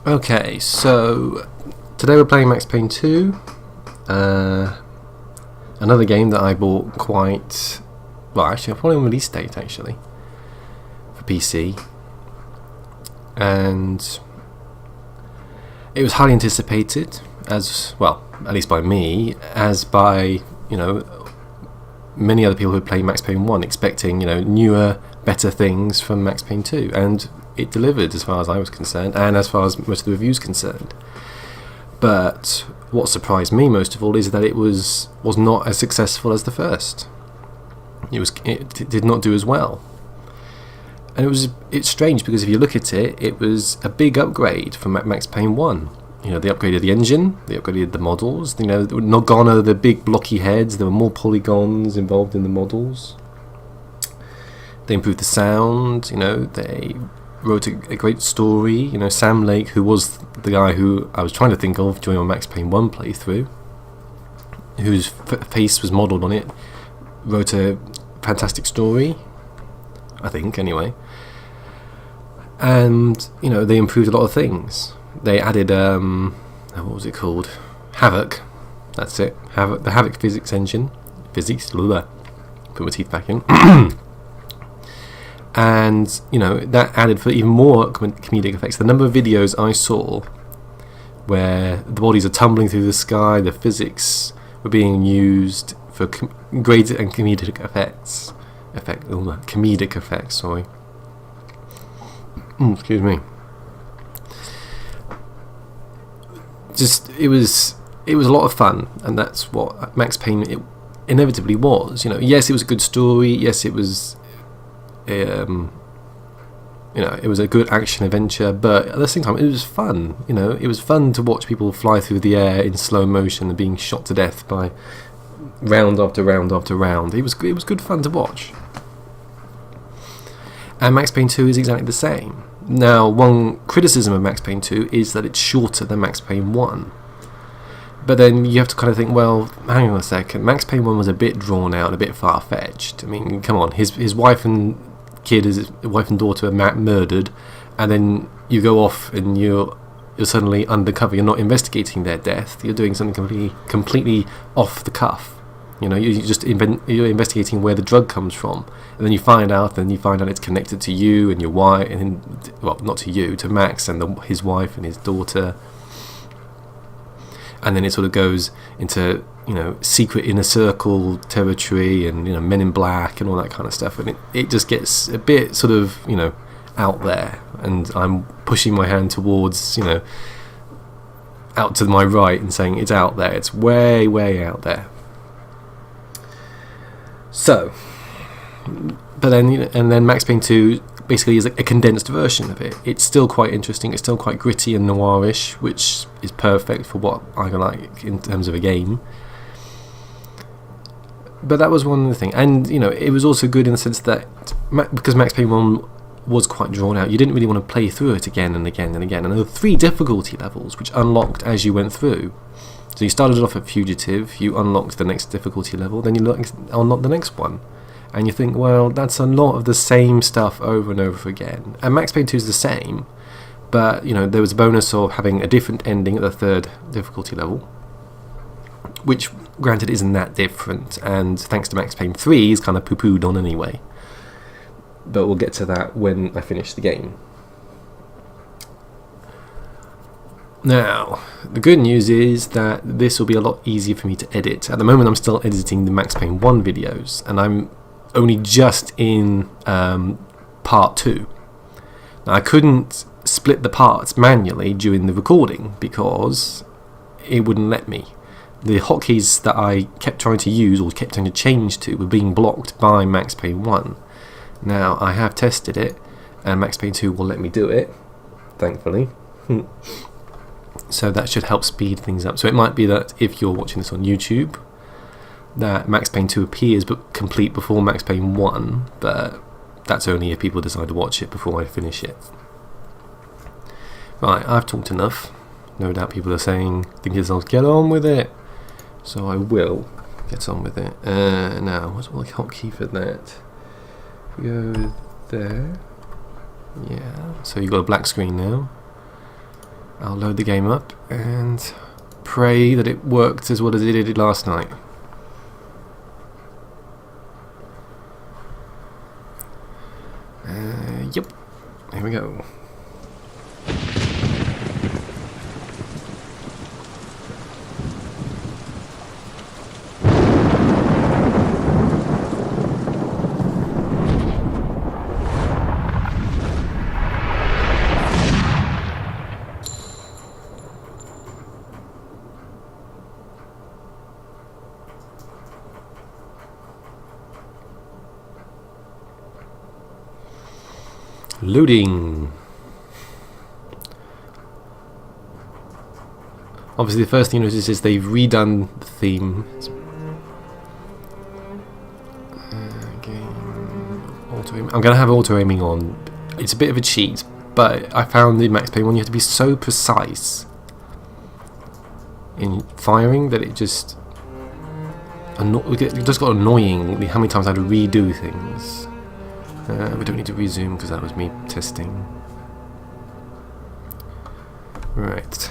Okay, so today we're playing Max Payne 2, another game that I bought actually probably on release date actually, for PC, and it was highly anticipated, as well, at least by me, as by, many other people who played Max Payne 1, expecting, newer, better things from Max Payne 2, and it delivered as far as I was concerned, and as far as most of the reviews concerned. But what surprised me most of all is that it was not as successful as the first. It did not do as well, and it's strange because if you look at it, it was a big upgrade from Max Payne 1. They upgraded the engine, they upgraded the models. They were not gone over the big blocky heads. There were more polygons involved in the models. They improved the sound. They wrote a great story. Sam Lake, who was the guy who I was trying to think of during my Max Payne 1 playthrough, whose face was modelled on it, wrote a fantastic story, I think, anyway. And, they improved a lot of things. They added, what was it called? Havoc. That's it. The Havoc physics engine. Put my teeth back in. And that added for even more comedic effects. The number of videos I saw where the bodies are tumbling through the sky, the physics were being used for great and comedic effects. Comedic effects. Sorry. Excuse me. It was a lot of fun, and that's what Max Payne inevitably was. Yes, it was a good story. Yes, it was. It was a good action adventure, but at the same time, it was fun. It was fun to watch people fly through the air in slow motion and being shot to death by round after round after round. It was good fun to watch. And Max Payne 2 is exactly the same. Now, one criticism of Max Payne 2 is that it's shorter than Max Payne 1. But then you have to kind of think, well, hang on a second. Max Payne 1 was a bit drawn out, a bit far-fetched. I mean, come on. His wife and wife and daughter are murdered, and then you go off and you're suddenly undercover. You're not investigating their death. You're doing something completely off the cuff. You're investigating where the drug comes from, and then you find out it's connected to you and your wife, not to you, to Max and his wife and his daughter. And then it sort of goes into secret inner circle territory and Men in Black and all that kind of stuff, and it just gets a bit sort of out there, and I'm pushing my hand towards out to my right and saying it's out there, it's way, way out there. So, but then and then Max Payne 2 basically is a condensed version of it. It's still quite interesting. It's still quite gritty and noirish, which is perfect for what I like in terms of a game. But that was one of the things, and it was also good in the sense that because Max Payne 1 was quite drawn out, you didn't really want to play through it again and again and again. And there were 3 difficulty levels which unlocked as you went through. So you started off at Fugitive, you unlocked the next difficulty level, then you unlocked the next one. And you think, well, that's a lot of the same stuff over and over again. And Max Payne 2 is the same, but there was a bonus of having a different ending at the 3rd difficulty level, which, granted, isn't that different, and thanks to Max Payne 3, is kind of poo-pooed on anyway. But we'll get to that when I finish the game. Now, the good news is that this will be a lot easier for me to edit. At the moment, I'm still editing the Max Payne 1 videos, and I'm only just in part 2. Now, I couldn't split the parts manually during the recording because it wouldn't let me. The hotkeys that I kept trying to use or kept trying to change to were being blocked by Max Payne 1. Now, I have tested it, and Max Payne 2 will let me do it, thankfully. So that should help speed things up. So it might be that if you're watching this on YouTube, that Max Payne 2 appears but complete before Max Payne 1, but that's only if people decide to watch it before I finish it. Right, I've talked enough. No doubt people are saying, think yourselves, get on with it. So I will get on with it. Now, what's the hotkey for that? If we go there. Yeah, so you've got a black screen now. I'll load the game up and pray that it worked as well as it did last night. Yep, here we go. Loading. Obviously the first thing you notice is they've redone the theme. I'm going to have auto aiming on. It's a bit of a cheat, but I found in Max Payne 1 you have to be so precise in firing that it just got annoying how many times I had to redo things. We don't need to resume because that was me testing. Right.